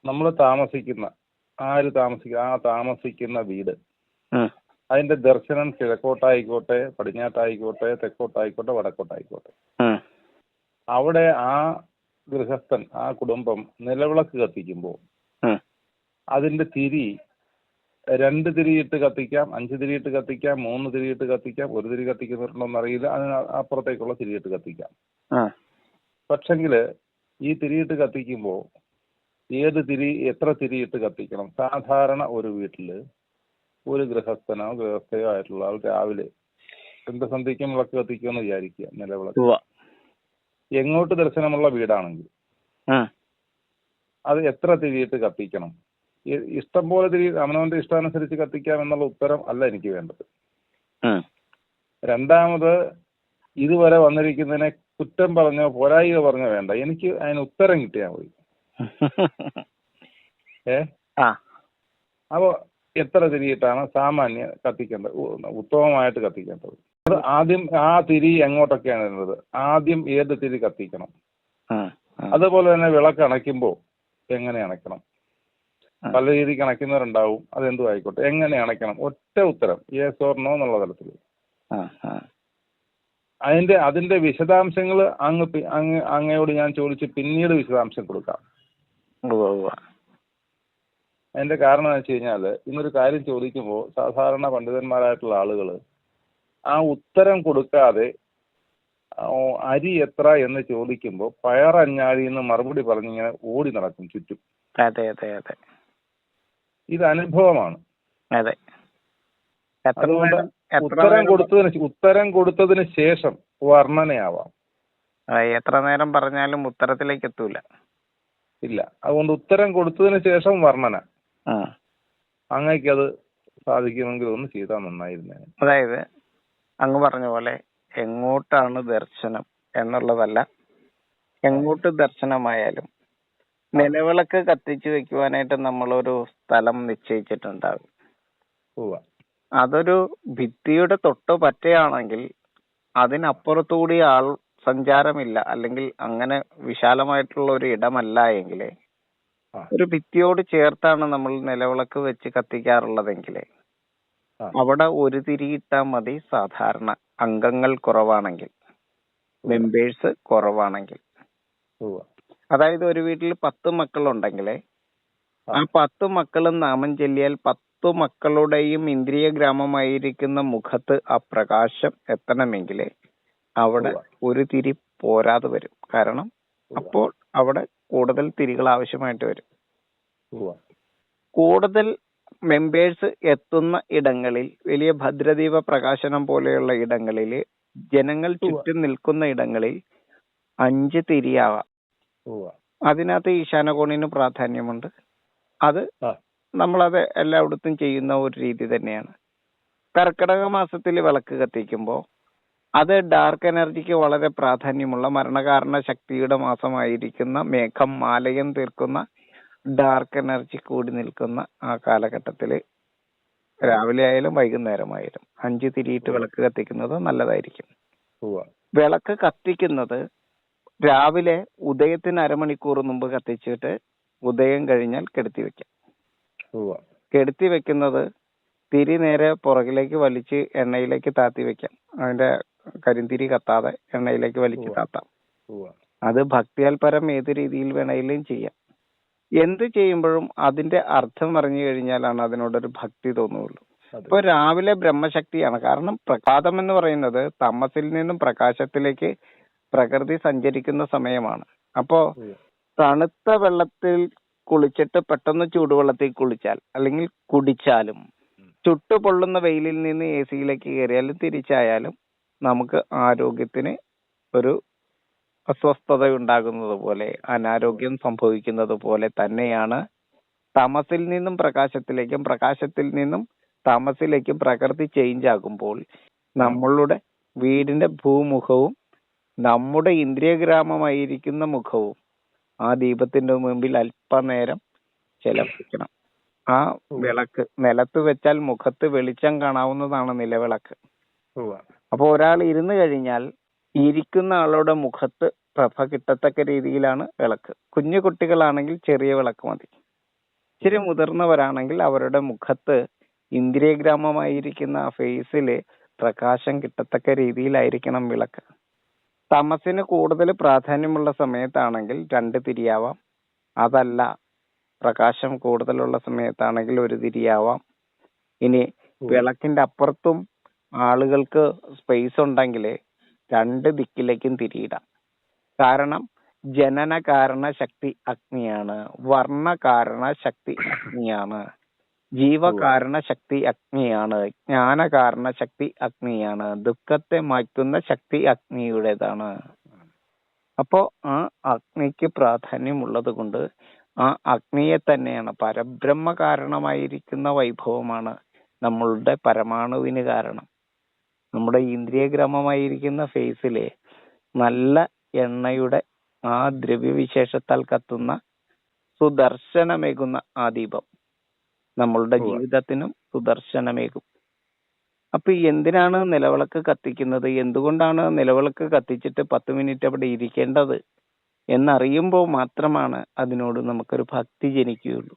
നമ്മൾ താമസിക്കുന്ന താമസിക്കുന്ന വീട്, അതിന്റെ ദർശനം കിഴക്കോട്ടായിക്കോട്ടെ, പടിഞ്ഞാട്ടായിക്കോട്ടെ, തെക്കോട്ടായിക്കോട്ടെ, വടക്കോട്ടായിക്കോട്ടെ, അവിടെ ആ ഗൃഹസ്ഥൻ, ആ കുടുംബം നിലവിളക്ക് കത്തിക്കുമ്പോൾ അതിന്റെ തിരി 2 തിരിയിട്ട് കത്തിക്കാം, 5 തിരിയിട്ട് കത്തിക്കാം, 3 തിരിയിട്ട് കത്തിക്കാം, 1 തിരി കത്തിക്കുന്നുണ്ടോന്ന് അറിയില്ല, അതിന് അപ്പുറത്തേക്കുള്ള തിരിയിട്ട് കത്തിക്കാം. പക്ഷെങ്കില് ഈ തിരിയിട്ട് കത്തിക്കുമ്പോൾ എത്ര തിരിയിട്ട് കത്തിക്കണം? സാധാരണ ഒരു വീട്ടില് ഒരു ഗൃഹസ്ഥയോ ആയിട്ടുള്ള ആൾ രാവിലെ സന്ധ്യയ്ക്കും വിളക്ക് കത്തിക്കുമെന്ന് വിചാരിക്കുക, നിലവിളക്ക്. എങ്ങോട്ട് ദർശനമുള്ള വീടാണെങ്കിൽ അത് എത്ര തിരിയിട്ട് കത്തിക്കണം? ഇഷ്ടം പോലെ തിരി അവനവന്റെ ഇഷ്ടാനുസരിച്ച് കത്തിക്കാം എന്നുള്ള ഉത്തരം അല്ല എനിക്ക് വേണ്ടത്. രണ്ടാമത്, ഇതുവരെ വന്നിരിക്കുന്നതിനെ കുറ്റം പറഞ്ഞോ പോരായിക പറഞ്ഞോ വേണ്ട, എനിക്ക് അതിന് ഉത്തരം കിട്ടിയാൽ മതി. അപ്പൊ എത്ര തിരിയിട്ടാണ് സാമാന്യ കത്തിക്കേണ്ടത്, ഉത്തമമായിട്ട് കത്തിക്കേണ്ടത്? അത് ആദ്യം ആ തിരി എങ്ങോട്ടൊക്കെയാണ് വരുന്നത്, ആദ്യം ഏത് തിരി കത്തിക്കണം? അതുപോലെ തന്നെ വിളക്ക് അണയ്ക്കുമ്പോൾ എങ്ങനെ അണയ്ക്കണം? പല രീതിക്ക് അണയ്ക്കുന്നവരുണ്ടാവും, അതെന്തും ആയിക്കോട്ടെ, എങ്ങനെ അണയ്ക്കണം? ഒറ്റ ഉത്തരം, യെസ് ഓർ നോ എന്നുള്ള തലത്തിൽ. അതിന്റെ വിശദാംശങ്ങൾ അങ്ങയോട് ഞാൻ ചോദിച്ച് പിന്നീട് വിശദാംശം കൊടുക്കാം. അതിന്റെ കാരണം എന്ന് വെച്ച് കഴിഞ്ഞാല്, ഇന്നൊരു കാര്യം ചോദിക്കുമ്പോൾ സാധാരണ പണ്ഡിതന്മാരായിട്ടുള്ള ആളുകൾ ആ ഉത്തരം കൊടുക്കാതെ അരി എത്ര എന്ന് ചോദിക്കുമ്പോൾ പയറഞ്ഞാഴിന്ന് മറുപടി പറഞ്ഞിങ്ങനെ ഓടി നടക്കും ചുറ്റും. ഇത് അനുഭവമാണ്. അതുകൊണ്ട് ഉത്തരം കൊടുത്തതിന് ശേഷം വർണ്ണനയാവാം. എത്ര നേരം പറഞ്ഞാലും ഉത്തരത്തിലേക്ക് എത്തൂല. ഇല്ല, അതുകൊണ്ട് ഉത്തരം കൊടുത്തതിന് ശേഷം വർണ്ണന. അങ്ങേക്കത് സാധിക്കുമെങ്കിൽ ഒന്ന് ചെയ്താൽ നന്നായിരുന്നേ. അതായത് അങ്ങ് പറഞ്ഞ പോലെ എങ്ങോട്ടാണ് ദർശനം എന്നുള്ളതല്ല, എങ്ങോട്ട് ദർശനമായാലും നിലവിളക്ക് കത്തിച്ചു വെക്കുവാനായിട്ട് നമ്മളൊരു സ്ഥലം നിശ്ചയിച്ചിട്ടുണ്ടാകും. അതൊരു ഭിത്തിയുടെ തൊട്ട് പറ്റയാണെങ്കിൽ അതിനപ്പുറത്തുകൂടി ആൾ സഞ്ചാരമില്ല, അല്ലെങ്കിൽ അങ്ങനെ വിശാലമായിട്ടുള്ള ഒരു ഇടമല്ല എങ്കിൽ ഒരു ഭിത്തിയോട് ചേർത്താണ് നമ്മൾ നിലവിളക്ക് വെച്ച് കത്തിക്കാറുള്ളതെങ്കിൽ അവിടെ ഒരു തിരിയിട്ടാൽ മതി. സാധാരണ അംഗങ്ങൾ കുറവാണെങ്കിൽ, മെമ്പേഴ്സ് കുറവാണെങ്കിൽ, അതായത് ഒരു വീട്ടിൽ 10 മക്കളുണ്ടെങ്കിൽ ആ 10 മക്കളും നാമം ചൊല്ലിയാൽ 10 മക്കളുടെയും ഇന്ദ്രിയ ഗ്രാമമായിരിക്കുന്ന മുഖത്ത് ആ പ്രകാശം എത്തണമെങ്കിൽ അവിടെ ഒരു തിരി പോരാതെ വരും. കാരണം അപ്പോൾ അവിടെ കൂടുതൽ തിരികൾ ആവശ്യമായിട്ട് വരും. കൂടുതൽ മെമ്പേഴ്സ് എത്തുന്ന ഇടങ്ങളിൽ, വലിയ ഭദ്രദീപ പ്രകാശനം പോലെയുള്ള ഇടങ്ങളിൽ, ജനങ്ങൾ ചുറ്റും നിൽക്കുന്ന ഇടങ്ങളിൽ 5 തിരിയാവാം. അതിനകത്ത് ഈശാനകോണിന് പ്രാധാന്യമുണ്ട്. അത് നമ്മളത് എല്ലായിടത്തും ചെയ്യുന്ന ഒരു രീതി തന്നെയാണ്. കർക്കിടക മാസത്തിൽ വിളക്ക് കത്തിക്കുമ്പോൾ അത് ഡാർക്ക് എനർജിക്ക് വളരെ പ്രാധാന്യമുള്ള, മരണകാരണ ശക്തിയുടെ മാസമായിരിക്കുന്ന, മേഘം മാലയം തീർക്കുന്ന, ഡാർക്ക് എനർജി കൂടി നിൽക്കുന്ന ആ കാലഘട്ടത്തിൽ രാവിലെ ആയാലും വൈകുന്നേരമായാലും 5 തിരിയിട്ട് വിളക്ക് കത്തിക്കുന്നത് നല്ലതായിരിക്കും. വിളക്ക് കത്തിക്കുന്നത് രാവിലെ ഉദയത്തിന് അരമണിക്കൂർ മുമ്പ് കത്തിച്ചിട്ട് ഉദയം കഴിഞ്ഞാൽ കെടുത്തി വെക്കാം. കെടുത്തി വെക്കുന്നത് തിരി നേരെ പുറകിലേക്ക് വലിച്ച് എണ്ണയിലേക്ക് താത്തി വെക്കാം. അതിന്റെ കരിന്തിരി കത്താതെ എണ്ണയിലേക്ക് വലിച്ച് താത്താം. അത് ഭക്തിയാൽ പരം ഏത് രീതിയിൽ വേണമെങ്കിലും ചെയ്യാം. എന്ത് ചെയ്യുമ്പോഴും അതിന്റെ അർത്ഥം അറിഞ്ഞു കഴിഞ്ഞാലാണ് അതിനോടൊരു ഭക്തി തോന്നുകയുള്ളൂ. ഇപ്പൊ രാവിലെ ബ്രഹ്മശക്തിയാണ്. കാരണം പ്രഭാതം എന്ന് പറയുന്നത് തമസിൽ നിന്നും പ്രകാശത്തിലേക്ക് പ്രകൃതി സഞ്ചരിക്കുന്ന സമയമാണ്. അപ്പോ തണുത്ത വെള്ളത്തിൽ കുളിച്ചിട്ട് പെട്ടെന്ന് ചൂടുവെള്ളത്തിൽ കുളിച്ചാൽ അല്ലെങ്കിൽ കുടിച്ചാലും, ചുട്ടു പൊള്ളുന്ന വെയിലിൽ നിന്ന് AC യിലേക്ക് കയറിയാലും തിരിച്ചായാലും നമുക്ക് ആരോഗ്യത്തിന് ഒരു അസ്വസ്ഥത ഉണ്ടാകുന്നത് പോലെ, അനാരോഗ്യം സംഭവിക്കുന്നത് പോലെ തന്നെയാണ് തമസിൽ നിന്നും പ്രകാശത്തിലേക്കും പ്രകാശത്തിൽ നിന്നും തമസിലേക്കും പ്രകൃതി ചേഞ്ച് ആകുമ്പോൾ നമ്മളുടെ വീടിന്റെ ഭൂമുഖവും നമ്മുടെ ഇന്ദ്രിയഗ്രാമമായിരിക്കുന്ന മുഖവും ആ ദീപത്തിന്റെ മുമ്പിൽ അല്പനേരം ചെലവഴിക്കണം. ആ വിളക്ക് നിലത്ത് വെച്ചാൽ മുഖത്ത് വെളിച്ചം കാണാവുന്നതാണ് നിലവിളക്ക്. അപ്പൊ ഒരാൾ ഇരുന്ന് കഴിഞ്ഞാൽ ഇരിക്കുന്ന ആളുടെ മുഖത്ത് പ്രഭ കിട്ടത്തക്ക രീതിയിലാണ് വിളക്ക്. കുഞ്ഞു കുട്ടികളാണെങ്കിൽ ചെറിയ വിളക്ക് മതി. ഇച്ചിരി മുതിർന്നവരാണെങ്കിൽ അവരുടെ മുഖത്ത് ഇന്ദ്രിയഗ്രാമമായിരിക്കുന്ന ഫേസില് പ്രകാശം കിട്ടത്തക്ക രീതിയിലായിരിക്കണം വിളക്ക്. തമസിന് കൂടുതൽ പ്രാധാന്യമുള്ള സമയത്താണെങ്കിൽ 2 തിരിയാവാം. അതല്ല, പ്രകാശം കൂടുതലുള്ള സമയത്താണെങ്കിൽ 1 തിരിയാവാം. ഇനി വിളക്കിന്റെ അപ്പുറത്തും ആളുകൾക്ക് സ്പേസ് ഉണ്ടെങ്കിൽ 2 ദിക്കിലേക്കും തിരിയിടാം. കാരണം ജനന കാരണ ശക്തി അഗ്നിയാണ്, വർണ്ണ കാരണ ശക്തി അഗ്നിയാണ്, ജീവകാരണ ശക്തി അഗ്നിയാണ്, ജ്ഞാന കാരണ ശക്തി അഗ്നിയാണ്, ദുഃഖത്തെ മാറ്റുന്ന ശക്തി അഗ്നിയുടേതാണ്. അപ്പോ ആ അഗ്നിക്ക് പ്രാധാന്യമുള്ളത് കൊണ്ട് ആ അഗ്നിയെ തന്നെയാണ്, പരബ്രഹ്മ കാരണമായിരിക്കുന്ന വൈഭവമാണ് നമ്മളുടെ പരമാണുവിന് കാരണം. നമ്മുടെ ഇന്ദ്രിയഗ്രാമമായിരിക്കുന്ന ഫേസിലെ നല്ല എണ്ണയുടെ ആ ദ്രവ്യവിശേഷത്താൽ കത്തുന്ന സുദർശനമേകുന്ന ആ ദീപം നമ്മളുടെ ജീവിതത്തിനും സുദർശനമേകും. അപ്പൊ എന്തിനാണ് നിലവിളക്ക് കത്തിക്കുന്നത്, എന്തുകൊണ്ടാണ് നിലവിളക്ക് കത്തിച്ചിട്ട് 10 മിനിറ്റ് അവിടെ ഇരിക്കേണ്ടത് എന്നറിയുമ്പോൾ മാത്രമാണ് അതിനോട് നമുക്കൊരു ഭക്തി ജനിക്കുകയുള്ളൂ.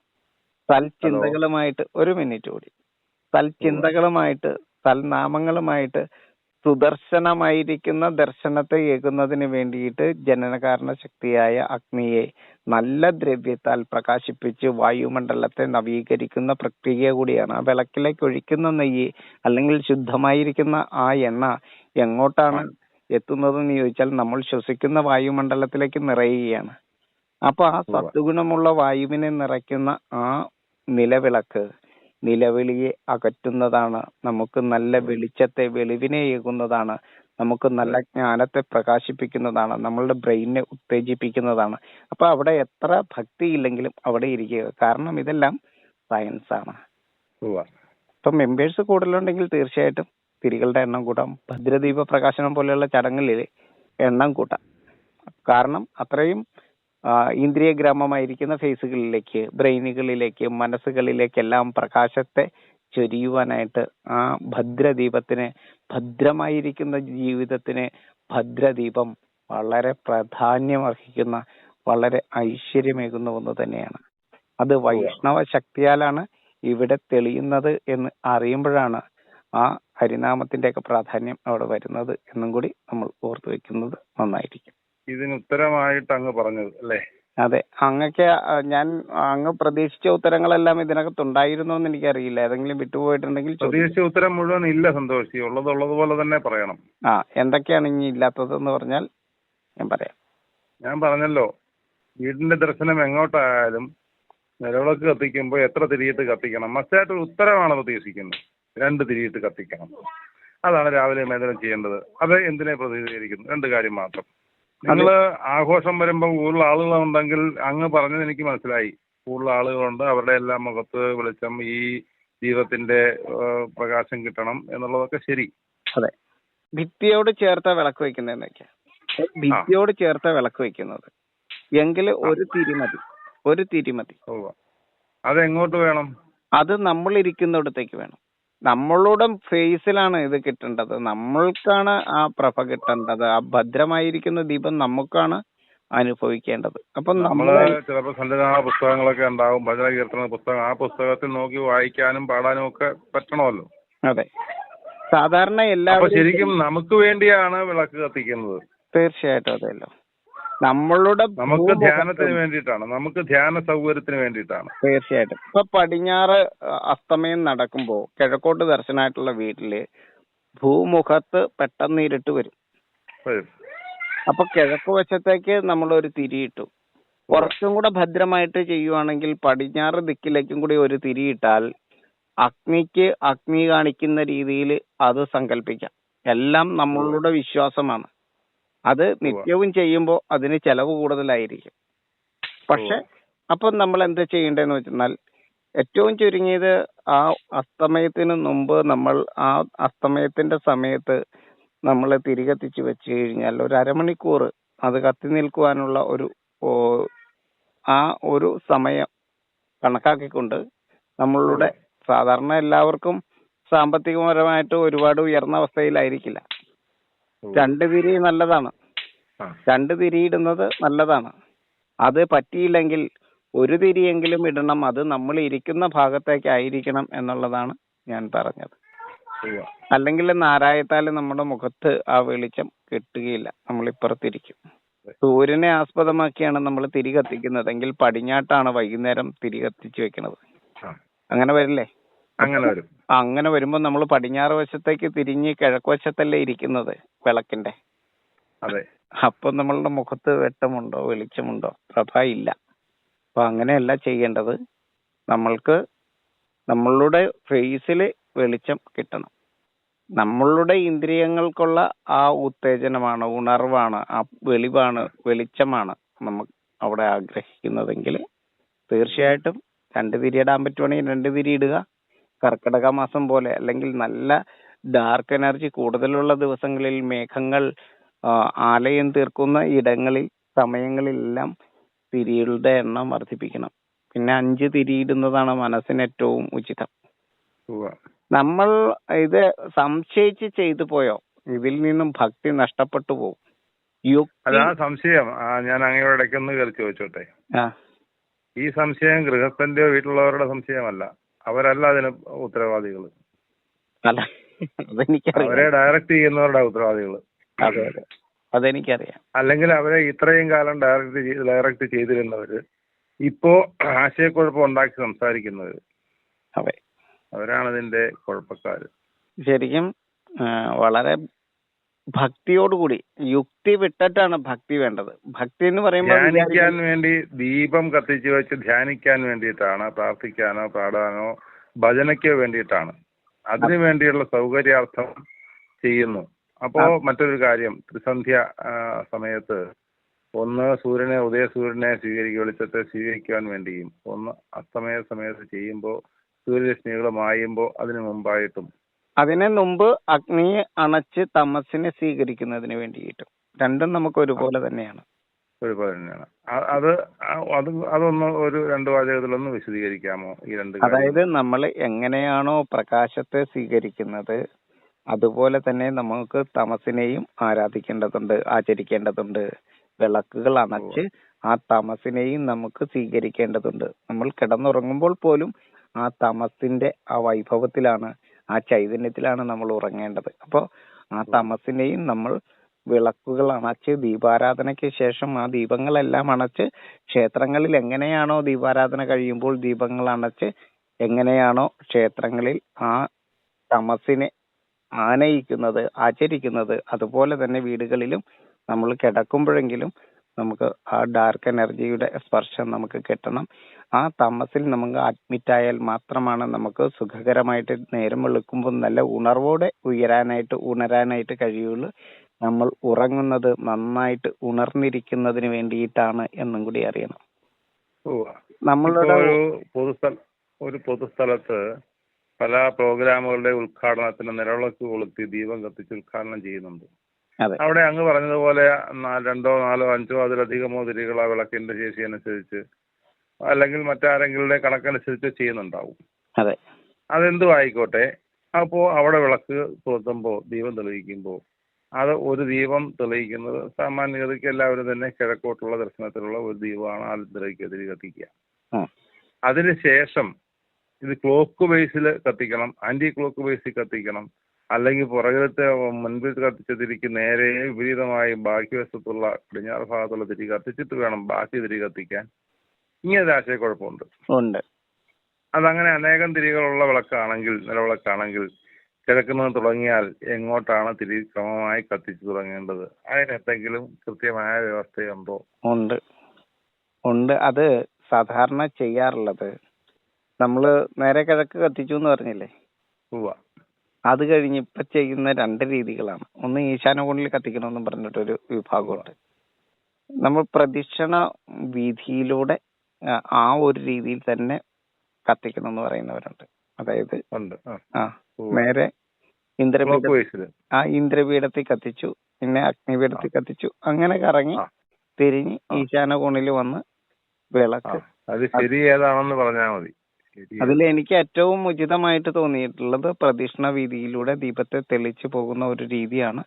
സൽചിന്തകളുമായിട്ട്, ഒരു മിനിറ്റ് കൂടി, സൽചിന്തകളുമായിട്ട് സൽനാമങ്ങളുമായിട്ട് സുദർശനമായിരിക്കുന്ന ദർശനത്തെ ഏകുന്നതിന് വേണ്ടിയിട്ട് ജനനകാരണ ശക്തിയായ അഗ്നിയെ നല്ല ദ്രവ്യത്താൽ പ്രകാശിപ്പിച്ച് വായുമണ്ഡലത്തെ നവീകരിക്കുന്ന പ്രക്രിയ കൂടിയാണ്. ആ വിളക്കിലേക്ക് ഒഴിക്കുന്ന നെയ്യ് അല്ലെങ്കിൽ ശുദ്ധമായിരിക്കുന്ന ആ എണ്ണ എങ്ങോട്ടാണ് എത്തുന്നതെന്ന് ചോദിച്ചാൽ നമ്മൾ ശ്വസിക്കുന്ന വായുമണ്ഡലത്തിലേക്ക് നിറയുകയാണ്. അപ്പൊ ആ സത്വഗുണമുള്ള വായുവിനെ നിറയ്ക്കുന്ന ആ നിലവിളക്ക് നിലവിളിയെ അകറ്റുന്നതാണ്, നമുക്ക് നല്ല വെളിച്ചത്തെ വെളിവിനെ ഏകുന്നതാണ്, നമുക്ക് നല്ല ജ്ഞാനത്തെ പ്രകാശിപ്പിക്കുന്നതാണ്, നമ്മളുടെ ബ്രെയിനിനെ ഉത്തേജിപ്പിക്കുന്നതാണ്. അപ്പൊ അവിടെ എത്ര ഭക്തി ഇല്ലെങ്കിലും അവിടെ ഇരിക്കുക, കാരണം ഇതെല്ലാം സയൻസ് ആണ്. ഇപ്പൊ മെമ്പേഴ്സ് കൂടുതലുണ്ടെങ്കിൽ തീർച്ചയായിട്ടും തിരികളുടെ എണ്ണം കൂട്ടാം. ഭദ്രദീപ പ്രകാശനം പോലെയുള്ള ചടങ്ങുകളിൽ എണ്ണം കൂട്ടാം. കാരണം അത്രയും ഇന്ദ്രിയഗ്രാമമായിരിക്കുന്ന ഫേസുകളിലേക്ക്, ബ്രെയിനുകളിലേക്ക്, മനസ്സുകളിലേക്കെല്ലാം പ്രകാശത്തെ ചൊരിയുവാനായിട്ട് ആ ഭദ്രദീപത്തിന്, ഭദ്രമായിരിക്കുന്ന ജീവിതത്തിന് ഭദ്രദീപം വളരെ പ്രാധാന്യമർഹിക്കുന്ന, വളരെ ഐശ്വര്യമേകുന്ന ഒന്ന് തന്നെയാണ്. അത് വൈഷ്ണവ ശക്തിയാലാണ് ഇവിടെ തെളിയുന്നത് എന്ന് അറിയുമ്പോഴാണ് ആ ഹരിനാമത്തിന്റെയൊക്കെ പ്രാധാന്യം അവിടെ വരുന്നത് എന്നും കൂടി നമ്മൾ ഓർത്തു വെക്കുന്നത് നന്നായിരിക്കും. ഇതിന് ഉത്തരമായിട്ട് അങ്ങ് പറഞ്ഞത് അല്ലേ? അതെ, ഞാൻ അങ്ങ് പ്രതീക്ഷിച്ച ഉത്തരങ്ങളെല്ലാം ഇതിനകത്തുണ്ടായിരുന്നു എന്ന് എനിക്കറിയില്ല. ഏതെങ്കിലും വിട്ടുപോയിട്ടുണ്ടെങ്കിൽ പ്രതീക്ഷിച്ച ഉത്തരം മുഴുവൻ ഇല്ല സന്തോഷി, ഉള്ളതുപോലെ തന്നെ പറയണം. എന്തൊക്കെയാണ് ഇനി ഇല്ലാത്തതെന്ന് പറഞ്ഞാൽ ഞാൻ പറയാം. ഞാൻ പറഞ്ഞല്ലോ, വീടിന്റെ ദർശനം എങ്ങോട്ടായാലും നിലവിളക്ക് കത്തിക്കുമ്പോൾ എത്ര തിരിയിട്ട് കത്തിക്കണം, മസ്റ്റായിട്ടൊരു ഉത്തരമാണ് പ്രതീക്ഷിക്കുന്നത്. 2 തിരിയിട്ട് കത്തിക്കണം, അതാണ് രാവിലെ മേഖല ചെയ്യേണ്ടത്. അത് എന്തിനെ പ്രതിനിധീകരിക്കുന്നു? 2 കാര്യം മാത്രം. നിങ്ങള് ആഘോഷം വരുമ്പോൾ കൂടുതൽ ആളുകളുണ്ടെങ്കിൽ, അങ്ങ് പറഞ്ഞത് എനിക്ക് മനസ്സിലായി, കൂടുതൽ ആളുകളുണ്ട്, അവരുടെ എല്ലാം മുഖത്ത് വെളിച്ചം, ഈ ദീപത്തിന്റെ പ്രകാശം കിട്ടണം എന്നുള്ളതൊക്കെ ശരി. അതെ, ഭിത്തിയോട് ചേർത്ത വിളക്ക് വെക്കുന്നതൊക്കെ, ഭിത്തിയോട് ചേർത്ത വിളക്ക് വെക്കുന്നത് എങ്കിൽ ഒരു തിരി മതി. അതെങ്ങോട്ട് വേണം? അത് നമ്മൾ ഇരിക്കുന്നിടത്തേക്ക് വേണം. നമ്മളുടെ ഫേസിലാണ് ഇത് കിട്ടേണ്ടത്, നമ്മൾക്കാണ് ആ പ്രഭ കിട്ടേണ്ടത്, ആ ഭദ്രമായിരിക്കുന്ന ദീപം നമുക്കാണ് അനുഭവിക്കേണ്ടത്. അപ്പൊ നമ്മള് ചിലപ്പോൾ സന്നിധാന പുസ്തകങ്ങളൊക്കെ ഉണ്ടാവും, ഭജന കീർത്തന പുസ്തകം, ആ പുസ്തകത്തിൽ നോക്കി വായിക്കാനും പാടാനും ഒക്കെ പറ്റണമല്ലോ. അതെ, സാധാരണ എല്ലാവരും ശരിക്കും നമുക്ക് വേണ്ടിയാണ് വിളക്ക് കത്തിക്കുന്നത്. തീർച്ചയായിട്ടും അതെയല്ലോ, നമുക്ക് ധ്യാനത്തിന് വേണ്ടിയിട്ടാണ്, നമുക്ക് ധ്യാന സൗകര്യത്തിന് വേണ്ടിയിട്ടാണ്. തീർച്ചയായിട്ടും. ഇപ്പൊ പടിഞ്ഞാറ് അസ്തമയം നടക്കുമ്പോ കിഴക്കോട്ട് ദർശനമായിട്ടുള്ള വീട്ടില് ഭൂമുഖത്ത് പെട്ടെന്ന് ഇരുട്ട് വരും. അപ്പൊ കിഴക്ക് വശത്തേക്ക് നമ്മളൊരു തിരിയിട്ടു. കുറച്ചും കൂടെ ഭദ്രമായിട്ട് ചെയ്യുവാണെങ്കിൽ പടിഞ്ഞാറ് ദിക്കിലേക്കും കൂടി ഒരു തിരിയിട്ടാൽ അഗ്നിക്ക് അഗ്നി കാണിക്കുന്ന രീതിയിൽ അത് സങ്കല്പിക്കാം. എല്ലാം നമ്മളുടെ വിശ്വാസമാണ്. അത് നിത്യവും ചെയ്യുമ്പോൾ അതിന് ചെലവ് കൂടുതലായിരിക്കും. പക്ഷെ അപ്പൊ നമ്മൾ എന്താ ചെയ്യേണ്ടതെന്ന് വെച്ചാൽ, ഏറ്റവും ചുരുങ്ങിയത് ആ അസ്തമയത്തിന് മുമ്പ് നമ്മൾ ആ അസ്തമയത്തിന്റെ സമയത്ത് നമ്മൾ തിരികത്തിച്ച് വെച്ച് കഴിഞ്ഞാൽ ഒരു അരമണിക്കൂർ അത് കത്തി നിൽക്കുവാനുള്ള ഒരു സമയം കണക്കാക്കിക്കൊണ്ട്, നമ്മളുടെ സാധാരണ എല്ലാവർക്കും സാമ്പത്തികപരമായിട്ട് ഒരുപാട് ഉയർന്ന അവസ്ഥയിലായിരിക്കില്ല. 2 തിരി നല്ലതാണ്, 2 തിരിയിടുന്നത് നല്ലതാണ്. അത് പറ്റിയില്ലെങ്കിൽ ഒരു തിരിയെങ്കിലും ഇടണം. അത് നമ്മൾ ഇരിക്കുന്ന ഭാഗത്തേക്ക് ആയിരിക്കണം എന്നുള്ളതാണ് ഞാൻ പറഞ്ഞത്. അല്ലെങ്കിൽ നാരായത്താല് നമ്മുടെ മുഖത്ത് ആ വെളിച്ചം കിട്ടുകയില്ല. നമ്മൾ ഇപ്പുറത്തിരിക്കും. സൂര്യനെ ആസ്പദമാക്കിയാണ് നമ്മൾ തിരി കത്തിക്കുന്നതെങ്കിൽ പടിഞ്ഞാട്ടാണ് വൈകുന്നേരം തിരി കത്തിച്ചു വെക്കുന്നത്. അങ്ങനെ വരില്ലേ? അങ്ങനെ വരും. അങ്ങനെ വരുമ്പോൾ നമ്മൾ പടിഞ്ഞാറ് വശത്തേക്ക് തിരിഞ്ഞ് കിഴക്ക് വശത്തല്ലേ ഇരിക്കുന്നത് വിളക്കിന്റെ. അതെ. അപ്പൊ നമ്മളുടെ മുഖത്ത് വെട്ടമുണ്ടോ വെളിച്ചമുണ്ടോ? പ്രഭ ഇല്ല. അപ്പൊ അങ്ങനെയല്ല ചെയ്യേണ്ടത്. നമ്മൾക്ക് നമ്മളുടെ ഫേസിൽ വെളിച്ചം കിട്ടണം. നമ്മളുടെ ഇന്ദ്രിയങ്ങൾക്കുള്ള ആ ഉത്തേജനമാണ്, ഉണർവാണ്, ആ വെളിവാണ്, വെളിച്ചമാണ് നമ്മൾ അവിടെ ആഗ്രഹിക്കുന്നതെങ്കിൽ തീർച്ചയായിട്ടും 2 തിരി ഇടാൻ പറ്റുവാണെങ്കിൽ 2 തിരി ഇടുക. കർക്കിടക മാസം പോലെ അല്ലെങ്കിൽ നല്ല ഡാർക്ക് എനർജി കൂടുതലുള്ള ദിവസങ്ങളിൽ മേഘങ്ങൾ ആലയം തീർക്കുന്ന ഇടങ്ങളിൽ സമയങ്ങളിലെല്ലാം തിരികളുടെ എണ്ണം വർദ്ധിപ്പിക്കണം. പിന്നെ 5 തിരിയിടുന്നതാണ് മനസ്സിന് ഏറ്റവും ഉചിതം. നമ്മൾ ഇത് സംശയിച്ച് ചെയ്തു പോയോ, ഇതിൽ നിന്നും ഭക്തി നഷ്ടപ്പെട്ടു പോകും. അതാ സംശയം. ഞാൻ അങ്ങയുടെ ഇടയ്ക്കൊന്ന് കയറി ചോദിച്ചോട്ടെ. ഈ സംശയം ഗൃഹസ്ഥന്റെയോ വീട്ടിലുള്ളവരുടെ സംശയമല്ല. അവരല്ല അതിന് ഉത്തരവാദികൾ. അല്ല, അതെനിക്കറിയാം. അവരെ ഡയറക്റ്റ് ചെയ്യുന്നവരുടെ ഉത്തരവാദികൾ. അതെ അതെ, അതെനിക്കറിയാം. അല്ലെങ്കിൽ അവരെ ഇത്രയും കാലം ഡയറക്റ്റ് ചെയ്തിരുന്നവര് ഇപ്പോ ആശയക്കുഴപ്പം ഉണ്ടാക്കി സംസാരിക്കുന്നവര്, അതെ, അവരാണ് ഇതിന്റെ കുഴപ്പക്കാര്. ശരിക്കും വളരെ ഭക്തിയോടുകൂടി, യുക്തി വിട്ടിട്ടാണ് ഭക്തി വേണ്ടത്. ഭക്തി എന്ന് പറയുമ്പോൾ ധ്യാനിക്കാൻ വേണ്ടി ദീപം കത്തിച്ചു വെച്ച് ധ്യാനിക്കാൻ വേണ്ടിയിട്ടാണ്, പ്രാർത്ഥിക്കാനോ പാടാനോ ഭജനയ്ക്കോ വേണ്ടിയിട്ടാണ്. അതിനു വേണ്ടിയുള്ള സൗകര്യാർത്ഥം ചെയ്യുന്നു. അപ്പോ മറ്റൊരു കാര്യം, ത്രിസന്ധ്യ സമയത്ത് ഒന്ന് ഉദയസൂര്യനെ വെളിച്ചത്തെ സ്വീകരിക്കാൻ വേണ്ടിയും, ഒന്ന് അസ്തമയ സമയത്ത് ചെയ്യുമ്പോൾ സൂര്യരശ്മികൾ മായുമ്പോൾ അതിനു മുമ്പായിട്ടും, അതിന് മുമ്പ് അഗ്നിയെ അണച്ച് തമസിനെ സ്വീകരിക്കുന്നതിന് വേണ്ടിയിട്ടും, രണ്ടും നമുക്ക് ഒരുപോലെ തന്നെയാണ്. ഒരുപോലെ തന്നെയാണ്. അതൊന്ന് ഒരു 2 വാചകത്തിലൊന്ന് വിശദീകരിക്കാമോ ഈ 2 കാര്യം? അതായത് നമ്മൾ എങ്ങനെയാണോ പ്രകാശത്തെ സ്വീകരിക്കുന്നത് അതുപോലെ തന്നെ നമുക്ക് തമസിനെയും ആരാധിക്കേണ്ടതുണ്ട്, ആചരിക്കേണ്ടതുണ്ട്. വിളക്കുകൾ അണച്ച് ആ തമസിനെയും നമുക്ക് സ്വീകരിക്കേണ്ടതുണ്ട്. നമ്മൾ കിടന്നുറങ്ങുമ്പോൾ പോലും ആ തമസിന്റെ ആ വൈഭവത്തിലാണ്, ആ ചൈതന്യത്തിലാണ് നമ്മൾ ഉറങ്ങേണ്ടത്. അപ്പോൾ ആ തമസിനെയും നമ്മൾ വിളക്കുകൾ അണച്ച് ദീപാരാധനയ്ക്ക് ശേഷം ആ ദീപങ്ങളെല്ലാം അണച്ച്, ക്ഷേത്രങ്ങളിൽ എങ്ങനെയാണോ ദീപാരാധന കഴിയുമ്പോൾ ദീപങ്ങൾ അണച്ച് എങ്ങനെയാണോ ക്ഷേത്രങ്ങളിൽ ആ തമസിനെ ആനയിക്കുന്നത്, ആചരിക്കുന്നത്, അതുപോലെ തന്നെ വീടുകളിലും നമ്മൾ കിടക്കുമ്പോഴെങ്കിലും നമുക്ക് ആ ഡാർക്ക് എനർജിയുടെ സ്പർശം നമുക്ക് കിട്ടണം. ആ തമസിൽ നമുക്ക് അഡ്മിറ്റ് ആയാൽ മാത്രമാണ് നമുക്ക് സുഖകരമായിട്ട് നേരം വെളുക്കുമ്പോൾ നല്ല ഉണർവോടെ ഉണരാനായിട്ട് കഴിയുള്ളൂ. നമ്മൾ ഉറങ്ങുന്നത് നന്നായിട്ട് ഉണർന്നിരിക്കുന്നതിന് വേണ്ടിയിട്ടാണ് എന്നും കൂടി അറിയണം. നമ്മളുടെ ഒരു പൊതുസ്ഥലത്ത് പല പ്രോഗ്രാമുകളുടെ ഉദ്ഘാടനത്തിന് നിലവിളക്ക് കൊളുത്തി ദീപം കത്തിച്ച് ഉദ്ഘാടനം ചെയ്യുന്നുണ്ട്. അവിടെ അങ്ങ് പറഞ്ഞതുപോലെ 2, 4, 5 അതിലധികമോ തിരികൾ ആ വിളക്കിന്റെ ശേഷി അനുസരിച്ച് അല്ലെങ്കിൽ മറ്റാരെങ്കിലും കണക്കനുസരിച്ച് ചെയ്യുന്നുണ്ടാവും. അതെന്തും ആയിക്കോട്ടെ. അപ്പോ അവിടെ വിളക്ക് കൊളുത്തുമ്പോൾ, ദീപം തെളിയിക്കുമ്പോൾ, അത് ഒരു ദീപം തെളിയിക്കുന്നത് സാമാന്യഗതിക്ക് എല്ലാവരും തന്നെ കിഴക്കോട്ടുള്ള ദർശനത്തിലുള്ള ഒരു ദീപമാണ് ആദ്യം തിരി കത്തിക്കുക. അതിനുശേഷം ഇത് ക്ലോക്ക് ബേസിൽ കത്തിക്കണം, ആന്റി ക്ലോക്ക് ബേസിൽ കത്തിക്കണം, അല്ലെങ്കിൽ പുറകിലത്തെ മുൻപിൽ കത്തിച്ച തിരിക്ക് നേരെ വിപരീതമായി ബാക്കി വശത്തുള്ള പടിഞ്ഞാറ് ഭാഗത്തുള്ള തിരി കത്തിച്ചിട്ട് വേണം ബാക്കി തിരി കത്തിക്കാൻ. ഇങ്ങനെ ആശയക്കുഴപ്പമുണ്ട്. അതങ്ങനെ അനേകം തിരികളുള്ള വിളക്കാണെങ്കിൽ, നിലവിളക്കാണെങ്കിൽ കിഴക്കുനിന്ന് തുടങ്ങിയാൽ എങ്ങോട്ടാണ് തിരി ക്രമമായി കത്തിച്ചു തുടങ്ങേണ്ടത്? അതിനെന്തെങ്കിലും കൃത്യമായ വ്യവസ്ഥയുണ്ടോ? ഉണ്ട്. അത് സാധാരണ ചെയ്യാറുള്ളത്, നമ്മള് നേരെ കിഴക്ക് കത്തിച്ചു എന്ന് പറഞ്ഞില്ലേ, അത് കഴിഞ്ഞ് ഇപ്പൊ ചെയ്യുന്ന 2 രീതികളാണ്. ഒന്ന് ഈശാനകോണിൽ കത്തിക്കണമെന്ന് പറഞ്ഞിട്ടൊരു വിഭാഗമുണ്ട്. നമ്മൾ പ്രദക്ഷിണ വീതിയിലൂടെ ആ ഒരു രീതിയിൽ തന്നെ കത്തിക്കണം എന്ന് പറയുന്നവരുണ്ട്. അതായത് നേരെ ഇന്ദ്രപീഠത്തിൽ കത്തിച്ചു, പിന്നെ അഗ്നിപീഠത്തിൽ കത്തിച്ചു, അങ്ങനെ കറങ്ങി തിരിഞ്ഞ് ഈശാനകോണിൽ വന്ന് വിളക്ക്. അത് ശരി ഏതാണെന്ന് പറഞ്ഞാൽ മതി. അതിൽ എനിക്ക് ഏറ്റവും ഉചിതമായിട്ട് തോന്നിയിട്ടുള്ളത് പ്രദക്ഷിണ വീതിയിലൂടെ ദീപത്തെ തെളിച്ചു പോകുന്ന ഒരു രീതിയാണ്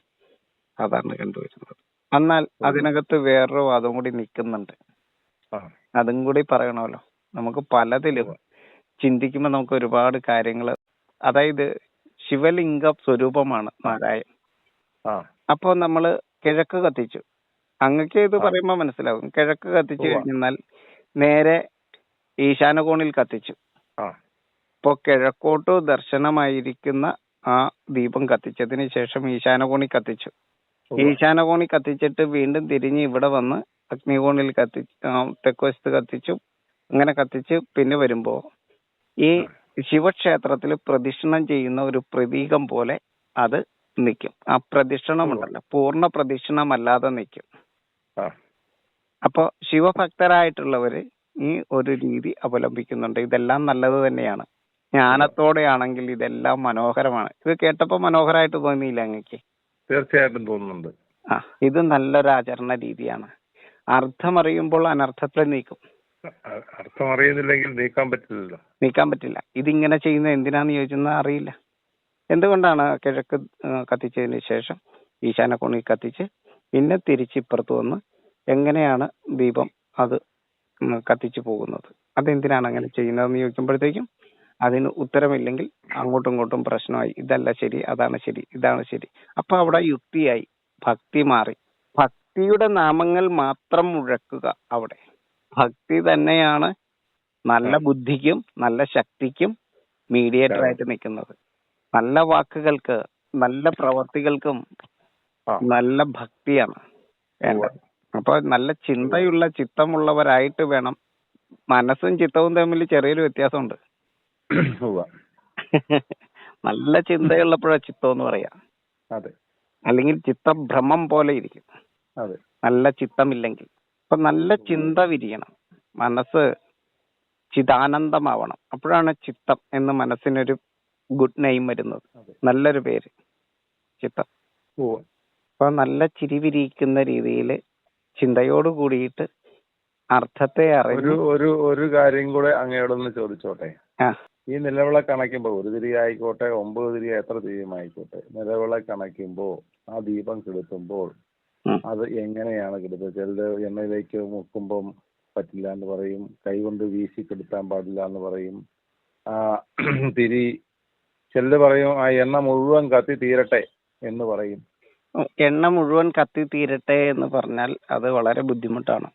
സാധാരണ കണ്ടുവരുന്നത്. എന്നാൽ അതിനകത്ത് വേറൊരു വാദം കൂടി നിൽക്കുന്നുണ്ട്. അതും കൂടി പറയണമല്ലോ. നമുക്ക് പലതിലും ചിന്തിക്കുമ്പോൾ നമുക്ക് ഒരുപാട് കാര്യങ്ങൾ, അതായത് ശിവലിംഗ സ്വരൂപമാണ് നാരായൺ. അപ്പൊ നമ്മള് കിഴക്ക് കത്തിച്ചു, അങ്ങക്ക് ഇത് പറയുമ്പോ മനസ്സിലാവും. കിഴക്ക് കത്തിച്ചു കഴിഞ്ഞാൽ നേരെ ഈശാനകോണിൽ കത്തിച്ചു. ഇപ്പൊ കിഴക്കോട്ട് ദർശനമായിരിക്കുന്ന ആ ദീപം കത്തിച്ചതിന് ശേഷം ഈശാനകോണി കത്തിച്ചു. ഈശാനകോണി കത്തിച്ചിട്ട് വീണ്ടും തിരിഞ്ഞ് ഇവിടെ വന്ന് അഗ്നികോണിൽ തെക്കുവശത്ത് കത്തിച്ചു. അങ്ങനെ കത്തിച്ച് പിന്നെ വരുമ്പോ ഈ ശിവക്ഷേത്രത്തിൽ പ്രദക്ഷിണം ചെയ്യുന്ന ഒരു പ്രതീകം പോലെ അത് നിൽക്കും. ആ പ്രദക്ഷിണമുണ്ടല്ലോ, പൂർണ്ണ പ്രദക്ഷിണമല്ലാതെ നിൽക്കും. അപ്പൊ ശിവഭക്തരായിട്ടുള്ളവര് ഈ ഒരു രീതി അവലംബിക്കുന്നുണ്ട്. ഇതെല്ലാം നല്ലത് തന്നെയാണ്. ജ്ഞാനത്തോടെയാണെങ്കിൽ ഇതെല്ലാം മനോഹരമാണ്. ഇത് കേട്ടപ്പോ മനോഹരമായിട്ട് തോന്നിയില്ല അങ്ങക്ക്? തീർച്ചയായിട്ടും തോന്നുന്നുണ്ട്. ഇത് നല്ലൊരു ആചരണ രീതിയാണ്. അർത്ഥമറിയുമ്പോൾ അനർത്ഥത്തെ നീക്കും. അർത്ഥം അറിയുന്നില്ലെങ്കിൽ നീക്കാൻ പറ്റില്ല. ഇതിങ്ങനെ ചെയ്യുന്നത് എന്തിനാന്ന് ചോദിച്ചാൽ അറിയില്ല. എന്തുകൊണ്ടാണ് കിഴക്ക് കത്തിച്ചതിന് ശേഷം ഈശാനകോണിൽ കത്തിച്ച് പിന്നെ തിരിച്ച് ഇപ്പുറത്ത് വന്ന് എങ്ങനെയാണ് ദീപം അത് കത്തിച്ചു പോകുന്നത്? അതെന്തിനാണ് അങ്ങനെ ചെയ്യുന്നതെന്ന് ചോദിക്കുമ്പോഴത്തേക്കും അതിന് ഉത്തരമില്ലെങ്കിൽ അങ്ങോട്ടും ഇങ്ങോട്ടും പ്രശ്നമായി. ഇതല്ല ശരി, അതാണ് ശരി, ഇതാണ് ശരി. അപ്പൊ അവിടെ യുക്തിയായി, ഭക്തി മാറി. ഭക്തിയുടെ നാമങ്ങൾ മാത്രം മുഴക്കുക. അവിടെ ഭക്തി തന്നെയാണ് നല്ല ബുദ്ധിക്കും നല്ല ശക്തിക്കും മീഡിയേറ്റർ ആയിട്ട് നിൽക്കുന്നത്. നല്ല വാക്കുകൾക്ക് നല്ല പ്രവർത്തികൾക്കും നല്ല ഭക്തിയാണ് വേണ്ടത്. അപ്പൊ നല്ല ചിന്തയുള്ള ചിത്തമുള്ളവരായിട്ട് വേണം. മനസ്സും ചിത്തവും തമ്മിൽ ചെറിയൊരു വ്യത്യാസമുണ്ട്. നല്ല ചിന്തയുള്ളപ്പോഴാ ചിത്തം എന്ന് പറയാ. അല്ലെങ്കിൽ ചിത്തഭ്രമം പോലെ ഇരിക്കും നല്ല ചിത്തമില്ലെങ്കിൽ. അപ്പൊ നല്ല ചിന്ത വിരിയണം, മനസ്സ് ചിദാനന്ദമാവണം. അപ്പോഴാണ് ചിത്തം എന്ന് മനസ്സിനൊരു ഗുഡ് നെയിം വരുന്നത്, നല്ലൊരു പേര് ചിത്തം. അപ്പൊ നല്ല ചിരി വിരിയിക്കുന്ന രീതിയിൽ ചിന്തയോട് കൂടിയിട്ട് അർത്ഥത്തെ അറിഞ്ഞു. ഒരു കാര്യം കൂടെ അങ്ങയോടൊന്ന് ചോദിച്ചോട്ടെ. ഈ നിലവിളക്ക് അണയ്ക്കുമ്പോൾ 1 തിരി ആയിക്കോട്ടെ 9 തിരി എത്ര തിരിയും ആയിക്കോട്ടെ, നിലവിളക്ക് അണയ്ക്കുമ്പോൾ ആ ദീപം കെടുത്തുമ്പോൾ അത് എങ്ങനെയാണ് കെടുത്തുക? ചിലത് എണ്ണയിലേക്ക് മുക്കുമ്പം പറ്റില്ല എന്ന് പറയും, കൈകൊണ്ട് വീശി കെടുത്താൻ പാടില്ല എന്ന് പറയും. തിരി ചിലത് പറയും ആ എണ്ണ മുഴുവൻ കത്തി തീരട്ടെ എന്ന് പറയും. എണ്ണ മുഴുവൻ കത്തി തീരട്ടെ എന്ന് പറഞ്ഞാൽ അത് വളരെ ബുദ്ധിമുട്ടാണ്.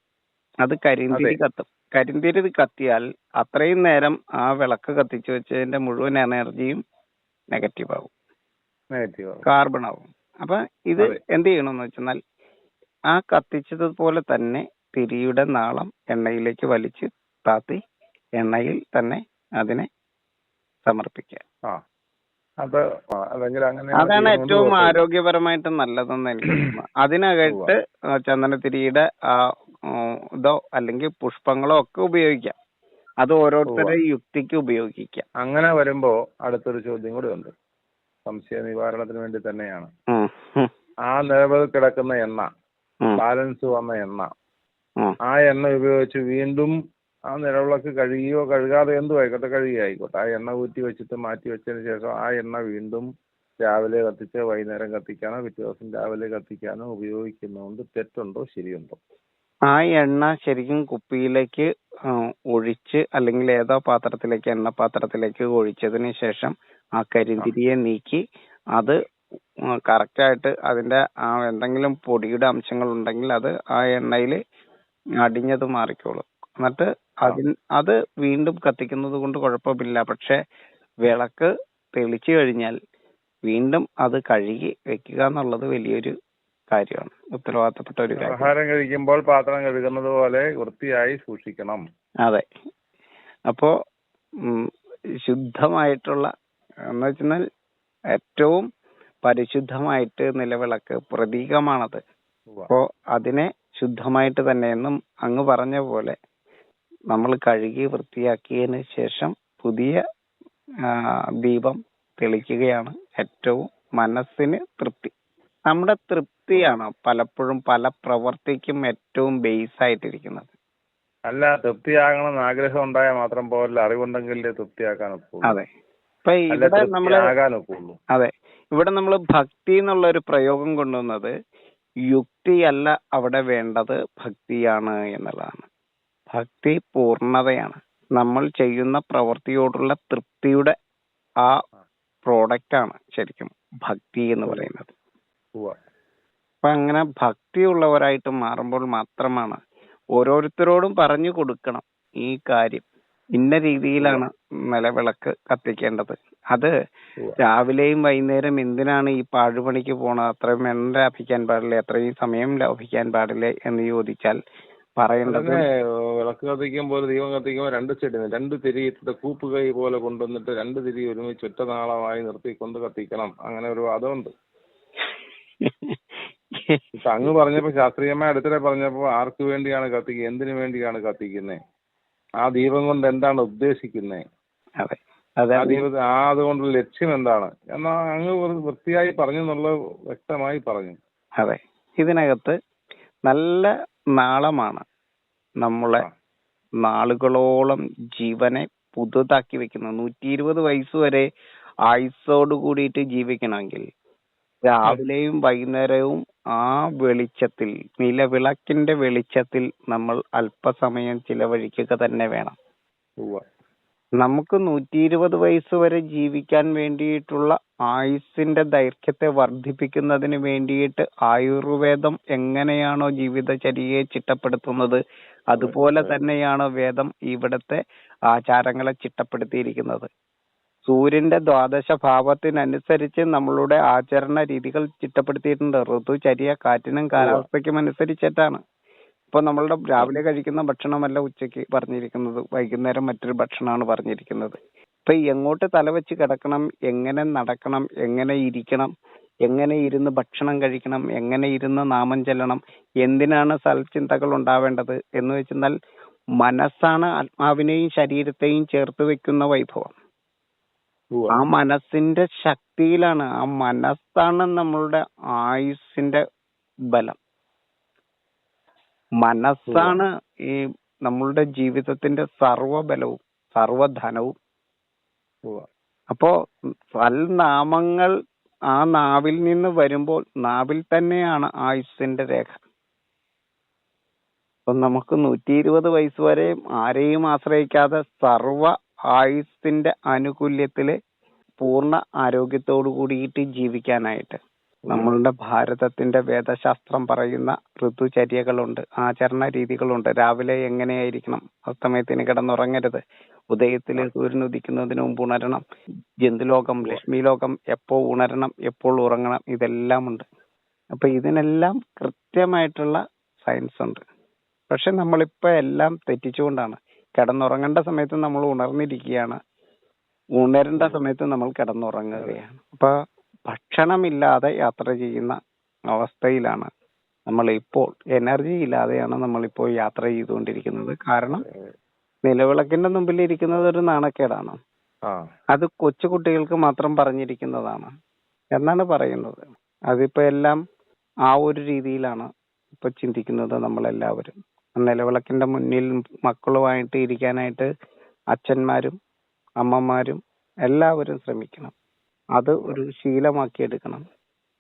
അത് കരിന്തിരി കത്തും. കരിന്തിരി കത്തിയാൽ അത്രയും നേരം ആ വിളക്ക് കത്തിച്ചു വെച്ചതിന്റെ മുഴുവൻ എനർജിയും നെഗറ്റീവ് ആവും, കാർബൺ ആവും. അപ്പൊ ഇത് എന്ത് ചെയ്യണമെന്ന് വെച്ചാൽ ആ കത്തിച്ചതുപോലെ തന്നെ തിരിയുടെ നാളം എണ്ണയിലേക്ക് വലിച്ച് താത്തി എണ്ണയിൽ തന്നെ അതിനെ സമർപ്പിക്കുക. അതാണ് ഏറ്റവും ആരോഗ്യപരമായിട്ട് നല്ലതെന്ന് എനിക്ക് തോന്നുന്നു. അതിനകത്ത് ചന്ദനത്തിരിയുടെ ഇതോ അല്ലെങ്കിൽ പുഷ്പങ്ങളോ ഒക്കെ ഉപയോഗിക്കാം. അത് ഓരോരുത്തരുടെ യുക്തിക്ക് ഉപയോഗിക്കാം. അങ്ങനെ വരുമ്പോ അടുത്തൊരു ചോദ്യം കൂടി ഉണ്ട്, സംശയ നിവാരണത്തിന് വേണ്ടി തന്നെയാണ്. ആ നിലവിൽ കിടക്കുന്ന എണ്ണ, ബാലൻസ് വന്ന എണ്ണ, ആ എണ്ണ ഉപയോഗിച്ച് വീണ്ടും ആ നിലവിളക്ക് കഴുകിയോ കഴുകാതെ എന്തും ആയിക്കോട്ടെ, കഴുകിയായിക്കോട്ടെ, ആ എണ്ണ ഊറ്റി വെച്ചിട്ട് മാറ്റി വെച്ചതിന് ശേഷം ആ എണ്ണ വീണ്ടും രാവിലെ കത്തിച്ച് വൈകുന്നേരം കത്തിക്കാനോ പിറ്റേ ദിവസം രാവിലെ കത്തിക്കാനോ ഉപയോഗിക്കുന്നതുകൊണ്ട് തെറ്റുണ്ടോ ശരിയുണ്ടോ? ആ എണ്ണ ശരിക്കും കുപ്പിയിലേക്ക് ഒഴിച്ച് അല്ലെങ്കിൽ ഏതോ പാത്രത്തിലേക്ക്, എണ്ണ പാത്രത്തിലേക്ക് ഒഴിച്ചതിന് ശേഷം ആ കരിന്തിരിയെ നീക്കി അത് കറക്റ്റായിട്ട് അതിന്റെ എന്തെങ്കിലും പൊടിയുടെ അംശങ്ങൾ ഉണ്ടെങ്കിൽ അത് ആ എണ്ണയിൽ അടിഞ്ഞത് മാറിക്കോളും. എന്നിട്ട് അത് വീണ്ടും കത്തിക്കുന്നത് കൊണ്ട് കുഴപ്പമില്ല. പക്ഷെ വിളക്ക് തെളിച്ചു കഴിഞ്ഞാൽ വീണ്ടും അത് കഴുകി വെക്കുക എന്നുള്ളത് വലിയൊരു കാര്യമാണ്, ഉത്തരവാദിത്തപ്പെട്ട ഒരു കാര്യം. ആഹാരം കഴിക്കുമ്പോൾ പാത്രം കഴുകുന്നത് പോലെ വൃത്തിയായി സൂക്ഷിക്കണം. അതെ. അപ്പോ ശുദ്ധമായിട്ടുള്ള എന്ന് വെച്ചാൽ ഏറ്റവും പരിശുദ്ധമായിട്ട് നിലവിളക്ക് പ്രതീകമാണത്. അപ്പോ അതിനെ ശുദ്ധമായിട്ട് തന്നെ എന്നും അങ്ങ് പറഞ്ഞ പോലെ നമ്മൾ കഴുകി വൃത്തിയാക്കിയതിന് ശേഷം പുതിയ ദീപം തെളിക്കുകയാണ് ഏറ്റവും മനസ്സിന് തൃപ്തി. നമ്മുടെ തൃപ്തിയാണ് പലപ്പോഴും പല പ്രവർത്തിക്കും ഏറ്റവും ബേസ് ആയിട്ടിരിക്കുന്നത്. അല്ല, തൃപ്തിയാകണം ആഗ്രഹം ഉണ്ടായാൽ മാത്രം പോരല്ല, അറിവുണ്ടെങ്കിലേ തൃപ്തിയാക്കാൻ ഒക്കുള്ളൂ. അതെ. ഇപ്പൊ ഇവിടെ നമ്മള് ഇവിടെ നമ്മൾ ഭക്തി എന്നുള്ള ഒരു പ്രയോഗം കൊണ്ടുവന്നത് യുക്തിയല്ല അവിടെ വേണ്ടത്, ഭക്തിയാണ് എന്നുള്ളതാണ്. ഭക്തി പൂർണ്ണതയാണ്. നമ്മൾ ചെയ്യുന്ന പ്രവൃത്തിയോടുള്ള തൃപ്തിയുടെ ആ പ്രോഡക്റ്റ് ആണ് ശരിക്കും ഭക്തി എന്ന് പറയുന്നത്. അപ്പൊ അങ്ങനെ ഭക്തിയുള്ളവരായിട്ട് മാറുമ്പോൾ മാത്രമാണ് ഓരോരുത്തരോടും പറഞ്ഞു കൊടുക്കണം ഈ കാര്യം. ഇന്ന രീതിയിലാണ് നിലവിളക്ക് കത്തിക്കേണ്ടത്. അത് രാവിലെയും വൈകുന്നേരം എന്തിനാണ് ഈ പാഴുപണിക്ക് പോണത്, അത്രയും എണ്ണ ലാഭിക്കാൻ പാടില്ല, അത്രയും സമയം ലാഭിക്കാൻ പാടില്ല എന്ന് ചോദിച്ചാൽ പറയേണ്ടത്, വിളക്ക് കത്തിക്കുമ്പോൾ ദീപം കത്തിക്കുമ്പോൾ രണ്ട് തിരി കൂപ്പ് കൈ പോലെ കൊണ്ടുവന്നിട്ട് രണ്ട് തിരി ഒരുമിച്ച് ഒറ്റ നാളമായി നിർത്തിക്കൊണ്ട് കത്തിക്കണം. അങ്ങനെ ഒരു വാദമുണ്ട്. ഇപ്പൊ അങ്ങ് പറഞ്ഞപ്പോ ശാസ്ത്രീയമായ അടുത്തിടെ പറഞ്ഞപ്പോ ആർക്ക് വേണ്ടിയാണ് കത്തിക്കുക, എന്തിനു വേണ്ടിയാണ് കത്തിക്കുന്നത്, ആ ദീപം കൊണ്ട് എന്താണ് ഉദ്ദേശിക്കുന്നത്, അതുകൊണ്ടുള്ള ലക്ഷ്യം എന്താണ് എന്നാ അങ്ങ് വൃത്തിയായി പറഞ്ഞു എന്നുള്ളത് വ്യക്തമായി പറഞ്ഞു. അതെ, ഇതിനകത്ത് നല്ല നാളമാണ് നമ്മളെ നാളുകളോളം ജീവനെ പുതുതാക്കി വെക്കുന്നത്. 120 വയസ്സ് വരെ ആയുസ്സോട് കൂടിയിട്ട് ജീവിക്കണമെങ്കിൽ രാവിലെയും വൈകുന്നേരവും ആ വെളിച്ചത്തിൽ, നിലവിളക്കിന്റെ വെളിച്ചത്തിൽ നമ്മൾ അല്പസമയം ചിലവഴിക്കുക തന്നെ വേണം. നമുക്ക് 120 വയസ്സ് വരെ ജീവിക്കാൻ വേണ്ടിയിട്ടുള്ള ആയുസ്സിന്റെ ദൈർഘ്യത്തെ വർദ്ധിപ്പിക്കുന്നതിന് വേണ്ടിയിട്ട് ആയുർവേദം എങ്ങനെയാണോ ജീവിതചര്യയെ ചിട്ടപ്പെടുത്തുന്നത്, അതുപോലെ തന്നെയാണ് വേദം ഇവിടുത്തെ ആചാരങ്ങളെ ചിട്ടപ്പെടുത്തിയിരിക്കുന്നത്. സൂര്യന്റെ ദ്വാദശ ഭാവത്തിനനുസരിച്ച് നമ്മളുടെ ആചരണ രീതികൾ ചിട്ടപ്പെടുത്തിയിട്ടുണ്ട്. ഋതുചര്യ കാറ്റിനും കാലാവസ്ഥയ്ക്കും അനുസരിച്ചിട്ടാണ്. ഇപ്പൊ നമ്മളുടെ രാവിലെ കഴിക്കുന്ന ഭക്ഷണമല്ല ഉച്ചയ്ക്ക് പറഞ്ഞിരിക്കുന്നത്, വൈകുന്നേരം മറ്റൊരു ഭക്ഷണമാണ് പറഞ്ഞിരിക്കുന്നത്. ഇപ്പൊ എങ്ങോട്ട് തലവെച്ച് കിടക്കണം, എങ്ങനെ നടക്കണം, എങ്ങനെ ഇരിക്കണം, എങ്ങനെ ഇരുന്ന് ഭക്ഷണം കഴിക്കണം, എങ്ങനെ ഇരുന്ന് നാമം ചെല്ലണം, എന്തിനാണ് സൽചിന്തകൾ ഉണ്ടാവേണ്ടത് എന്ന് വെച്ചാൽ മനസ്സാണ് ആത്മാവിനെയും ശരീരത്തെയും ചേർത്ത് വെക്കുന്ന വൈഭവം. ആ മനസ്സിന്റെ ശക്തിയിലാണ്, ആ മനസ്സാണ് നമ്മളുടെ ആയുസ്സിന്റെ ബലം. മനസ്സാണ് ഈ നമ്മളുടെ ജീവിതത്തിന്റെ സർവ്വബലവും സർവ്വധനവും. അപ്പോ സൽനാമങ്ങൾ ആ നാവിൽ നിന്ന് വരുമ്പോൾ നാവിൽ തന്നെയാണ് ആയുസ്സിന്റെ രേഖ. അപ്പൊ നമുക്ക് 120 വയസ്സ് വരെ ആരെയും ആശ്രയിക്കാതെ സർവ ആയുസ്സിന്റെ ആനുകൂല്യത്തില് പൂർണ്ണ ആരോഗ്യത്തോടു കൂടിയിട്ട് ജീവിക്കാനായിട്ട് നമ്മളുടെ ഭാരതത്തിന്റെ വേദശാസ്ത്രം പറയുന്ന ഋതുചര്യകളുണ്ട്, ആചരണ രീതികളുണ്ട്. രാവിലെ എങ്ങനെയായിരിക്കണം, അസ്തമയത്തിന് കിടന്നുറങ്ങരുത്, ഉദയത്തില് സൂര്യൻ ഉദിക്കുന്നതിന് മുമ്പ് ഉണരണം, ജന്തുലോകം ലക്ഷ്മി ലോകം എപ്പോ ഉണരണം, എപ്പോൾ ഉറങ്ങണം, ഇതെല്ലാം ഉണ്ട്. അപ്പൊ ഇതിനെല്ലാം കൃത്യമായിട്ടുള്ള സയൻസ് ഉണ്ട്. പക്ഷെ നമ്മളിപ്പോ എല്ലാം തെറ്റിച്ചുകൊണ്ടാണ്. കിടന്നുറങ്ങേണ്ട സമയത്ത് നമ്മൾ ഉണർന്നിരിക്കുകയാണ്, ഉണരേണ്ട സമയത്ത് നമ്മൾ കിടന്നുറങ്ങുകയാണ്. അപ്പൊ ഭക്ഷണമില്ലാതെ യാത്ര ചെയ്യുന്ന അവസ്ഥയിലാണ് നമ്മൾ ഇപ്പോൾ. എനർജി ഇല്ലാതെയാണ് നമ്മളിപ്പോൾ യാത്ര ചെയ്തുകൊണ്ടിരിക്കുന്നത്. കാരണം നിലവിളക്കിന്റെ മുമ്പിൽ ഇരിക്കുന്നത് ഒരു നാണക്കേടാണ്. അത് കൊച്ചു കുട്ടികൾക്ക് മാത്രം പറഞ്ഞിരിക്കുന്നതാണ് എന്നാണ് പറയുന്നത്. അതിപ്പോ എല്ലാം ആ ഒരു രീതിയിലാണ് ഇപ്പൊ ചിന്തിക്കുന്നത് നമ്മളെല്ലാവരും. നിലവിളക്കിന്റെ മുന്നിൽ മക്കളുമായിട്ട് ഇരിക്കാനായിട്ട് അച്ഛന്മാരും അമ്മമാരും എല്ലാവരും ശ്രമിക്കണം. അത് ഒരു ശീലമാക്കി എടുക്കണം.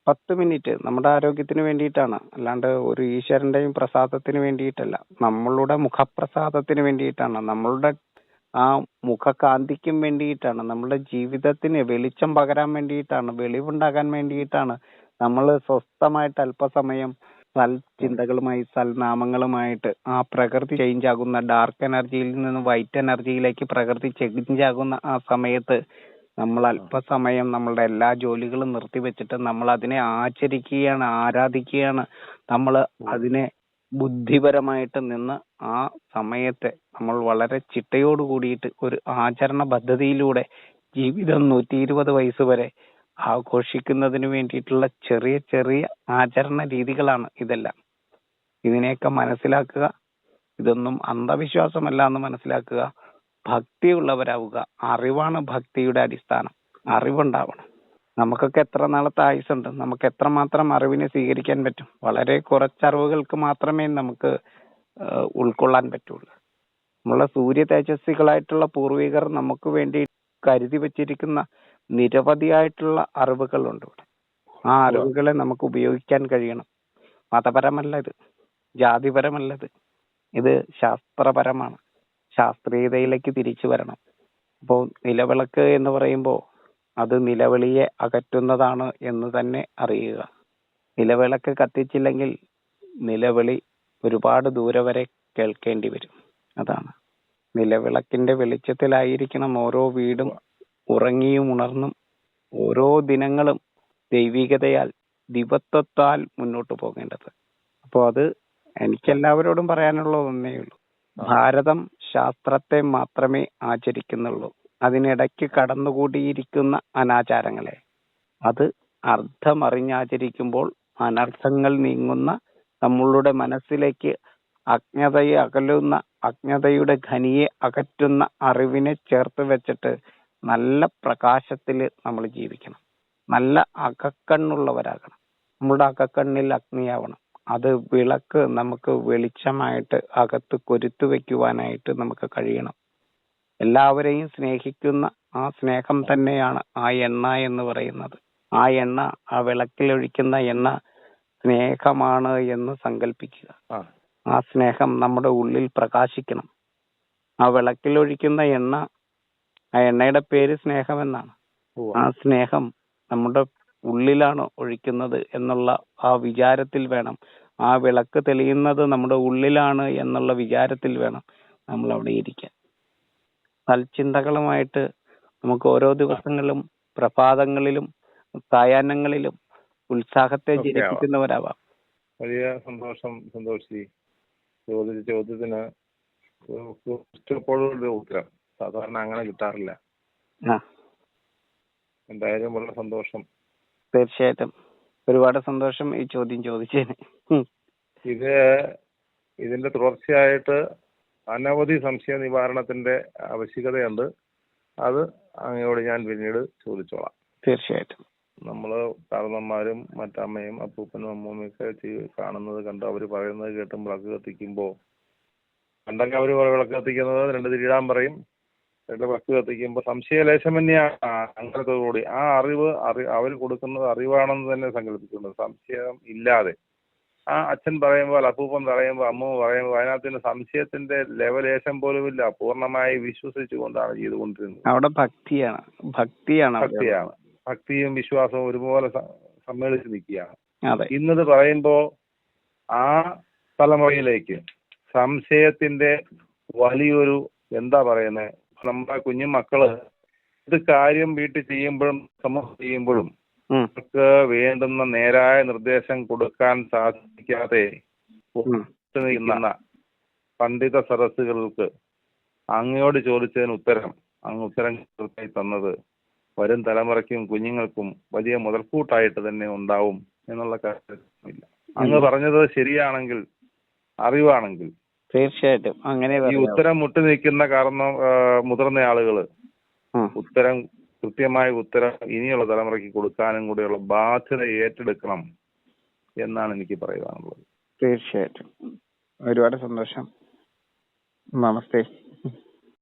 10 മിനിറ്റ് നമ്മുടെ ആരോഗ്യത്തിന് വേണ്ടിയിട്ടാണ്, അല്ലാണ്ട് ഒരു ഈശ്വരന്റെയും പ്രസാദത്തിന് വേണ്ടിയിട്ടല്ല. നമ്മളുടെ മുഖപ്രസാദത്തിന് വേണ്ടിയിട്ടാണ്, നമ്മളുടെ ആ മുഖകാന്തിക്കും വേണ്ടിയിട്ടാണ്, നമ്മുടെ ജീവിതത്തിന് വെളിച്ചം പകരാൻ വേണ്ടിയിട്ടാണ്, വെളിവുണ്ടാകാൻ വേണ്ടിയിട്ടാണ് നമ്മൾ സ്വസ്ഥമായിട്ട് അല്പസമയം സൽചിന്തകളുമായി സൽനാമങ്ങളുമായിട്ട് ആ പ്രകൃതി ചേഞ്ച് ആകുന്ന ഡാർക്ക് എനർജിയിൽ നിന്ന് വൈറ്റ് എനർജിയിലേക്ക് പ്രകൃതി ചേഞ്ച് ആകുന്ന ആ സമയത്ത് നമ്മൾ അല്പസമയം നമ്മളുടെ എല്ലാ ജോലികളും നിർത്തിവെച്ചിട്ട് നമ്മൾ അതിനെ ആചരിക്കുകയാണ്, ആരാധിക്കുകയാണ്. നമ്മൾ അതിനെ ബുദ്ധിപരമായിട്ട് നിന്ന് ആ സമയത്തെ നമ്മൾ വളരെ ചിട്ടയോട് കൂടിയിട്ട് ഒരു ആചരണ പദ്ധതിയിലൂടെ ജീവിതം 120 വയസ്സ് വരെ ആഘോഷിക്കുന്നതിന് വേണ്ടിയിട്ടുള്ള ചെറിയ ചെറിയ ആചരണ രീതികളാണ് ഇതെല്ലാം. ഇതിനെയൊക്കെ മനസ്സിലാക്കുക. ഇതൊന്നും അന്ധവിശ്വാസമല്ല എന്ന് മനസ്സിലാക്കുക. ഭക്തിയുള്ളവരാവുക. അറിവാണ് ഭക്തിയുടെ അടിസ്ഥാനം. അറിവുണ്ടാവണം. നമുക്കൊക്കെ എത്ര നാളത്തെ ആയുസുണ്ട്? നമുക്ക് എത്രമാത്രം അറിവിനെ സ്വീകരിക്കാൻ പറ്റും? വളരെ കുറച്ച് അറിവുകൾക്ക് മാത്രമേ നമുക്ക് ഉൾക്കൊള്ളാൻ പറ്റുള്ളൂ. നമ്മളെ സൂര്യ തേജസ്വികളായിട്ടുള്ള പൂർവികർ നമുക്ക് വേണ്ടി കരുതി വച്ചിരിക്കുന്ന നിരവധിയായിട്ടുള്ള അറിവുകളുണ്ട് ഇവിടെ. ആ അറിവുകളെ നമുക്ക് ഉപയോഗിക്കാൻ കഴിയണം. മതപരമല്ല ഇത്, ജാതിപരമല്ല ഇത്, ഇത് ശാസ്ത്രപരമാണ്. ശാസ്ത്രീയതയിലേക്ക് തിരിച്ചു വരണം. അപ്പോൾ നിലവിളക്ക് എന്ന് പറയുമ്പോൾ അത് നിലവിളിയെ അകറ്റുന്നതാണ് എന്ന് തന്നെ അറിയുക. നിലവിളക്ക് കത്തിച്ചില്ലെങ്കിൽ നിലവിളി ഒരുപാട് ദൂരെ വരെ കേൾക്കേണ്ടി വരും. അതാണ്. നിലവിളക്കിന്റെ വെളിച്ചത്തിലായിരിക്കണം ഓരോ വീടും ഉറങ്ങിയും ഉണർന്നും ഓരോ ദിനങ്ങളും ദൈവികതയാൽ ദിവത്വത്താൽ മുന്നോട്ട് പോകേണ്ടത്. അപ്പോൾ അത് എനിക്കെല്ലാവരോടും പറയാനുള്ള ഒന്നേ ഉള്ളൂ. ഭാരതം ശാസ്ത്രത്തെ മാത്രമേ ആചരിക്കുന്നുള്ളൂ. അതിനിടയ്ക്ക് കടന്നുകൂടിയിരിക്കുന്ന അനാചാരങ്ങളെ അത് അർത്ഥമറിഞ്ഞാചരിക്കുമ്പോൾ അനർത്ഥങ്ങൾ നീങ്ങുന്ന, നമ്മളുടെ മനസ്സിലേക്ക് അജ്ഞതയെ അകലുന്ന, അജ്ഞതയുടെ ഖനിയെ അകറ്റുന്ന അറിവിനെ ചേർത്ത് വെച്ചിട്ട് നല്ല പ്രകാശത്തിൽ നമ്മൾ ജീവിക്കണം. നല്ല അകക്കണ്ണുള്ളവരാകണം. നമ്മുടെ അകക്കണ്ണിൽ അഗ്നിയാവണം. അത് വിളക്ക് നമുക്ക് വെളിച്ചമായിട്ട് അകത്ത് കൊരുത്തു വെക്കുവാനായിട്ട് നമുക്ക് കഴിയണം. എല്ലാവരെയും സ്നേഹിക്കുന്ന ആ സ്നേഹം തന്നെയാണ് ആ എണ്ണ എന്ന് പറയുന്നത്. ആ എണ്ണ, ആ വിളക്കിലൊഴിക്കുന്ന എണ്ണ സ്നേഹമാണ് എന്ന് സങ്കല്പിക്കുക. ആ സ്നേഹം നമ്മുടെ ഉള്ളിൽ പ്രകാശിക്കണം. ആ വിളക്കിലൊഴിക്കുന്ന എണ്ണ, ആ എണ്ണയുടെ പേര് സ്നേഹമെന്നാണ്. ആ സ്നേഹം നമ്മുടെ ഉള്ളിലാണ് ഒഴിക്കുന്നത് എന്നുള്ള ആ വിചാരത്തിൽ വേണം. ആ വിളക്ക് തെളിയുന്നത് നമ്മുടെ ഉള്ളിലാണ് എന്നുള്ള വിചാരത്തിൽ വേണം നമ്മൾ അവിടെ ഇരിക്കാൻ. സൽചിന്തകളുമായിട്ട് നമുക്ക് ഓരോ ദിവസങ്ങളിലും പ്രഭാതങ്ങളിലും സായാഹ്നങ്ങളിലും ഉത്സാഹത്തെ ജനിപ്പിക്കുന്നവരാവാം. വലിയ സന്തോഷം സന്തോഷി. ചോദിച്ച ചോദ്യത്തിന് ഇഷ്ടപ്പെടുന്ന ഉത്തരം സാധാരണ അങ്ങനെ കിട്ടാറില്ല. എന്തായാലും വളരെ സന്തോഷം. തീർച്ചയായിട്ടും ഒരുപാട് സന്തോഷം ഈ ചോദ്യം ചോദിച്ചതിന്. ഇതിന്റെ തുടർച്ചയായിട്ട് അനവധി സംശയ നിവാരണത്തിന്റെ ആവശ്യകതയുണ്ട്. അത് അങ്ങയോട് ഞാൻ പിന്നീട് ചോദിച്ചോളാം. തീർച്ചയായിട്ടും. നമ്മള് കാരണന്മാരും മറ്റമ്മയും അപ്പൂപ്പനും അമ്മൂമ്മയൊക്കെ കാണുന്നത് കണ്ട് അവര് പറയുന്നത് കേട്ടും വിളക്ക് കത്തിക്കുമ്പോ പണ്ടൊക്കെ അവര് വിളക്ക് കത്തിക്കുന്നത് 2 തിരിയിടാൻ പറയും. 2 വിളക്ക് കത്തിക്കുമ്പോൾ സംശയലേശമന്യാണ് അങ്ങനത്തോടുകൂടി ആ അറിവ് അവർ കൊടുക്കുന്നത് അറിവാണെന്ന് തന്നെ സങ്കല്പിക്കുന്നത്. സംശയം ഇല്ലാതെ ആ അച്ഛൻ പറയുമ്പോൾ, അപ്പൂപ്പൻ പറയുമ്പോൾ, അമ്മ പറയുമ്പോൾ അതിനകത്തിന് സംശയത്തിന്റെ ലെവലേശം പോലും ഇല്ല. പൂർണ്ണമായി വിശ്വസിച്ചുകൊണ്ടാണ് ചെയ്തുകൊണ്ടിരുന്നത്. അവിടെ ഭക്തിയാണ്. ഭക്തിയും വിശ്വാസവും ഒരുപോലെ സമ്മേളിച്ച് നിൽക്കുകയാണ്. ഇന്നത് പറയുമ്പോ ആ തലമുറയിലേക്ക് സംശയത്തിന്റെ വലിയൊരു എന്താ പറയുന്നത്, നമ്മുടെ കുഞ്ഞുമക്കള് ഇത് കാര്യം വീട്ടിൽ ചെയ്യുമ്പോഴും സമൂഹം ചെയ്യുമ്പോഴും അവർക്ക് വേണ്ടുന്ന നേരായ നിർദ്ദേശം കൊടുക്കാൻ സാധിക്കാതെ നിൽക്കുന്ന പണ്ഡിത സദസ്സുകൾക്ക് അങ്ങയോട് ചോദിച്ചതിന് അങ്ങ് ഉത്തരം കൃത്യമായി തന്നത് വരും തലമുറയ്ക്കും കുഞ്ഞുങ്ങൾക്കും വലിയ മുതൽക്കൂട്ടായിട്ട് തന്നെ ഉണ്ടാവും എന്നുള്ള കാര്യമില്ല. അങ്ങ് പറഞ്ഞത് ശരിയാണെങ്കിൽ, അറിവാണെങ്കിൽ തീർച്ചയായിട്ടും അങ്ങനെ ഈ ഉത്തരം മുട്ടി നിൽക്കുന്ന കാരണം മുതിർന്ന ആളുകള് ഉത്തരം, കൃത്യമായ ഉത്തരം ഇനിയുള്ള തലമുറയ്ക്ക് കൊടുക്കാനും കൂടെയുള്ള ബാധ്യത ഏറ്റെടുക്കണം എന്നാണ് എനിക്ക് പറയാനുള്ളത്. തീർച്ചയായിട്ടും. ഒരുപാട് സന്തോഷം. നമസ്തേ.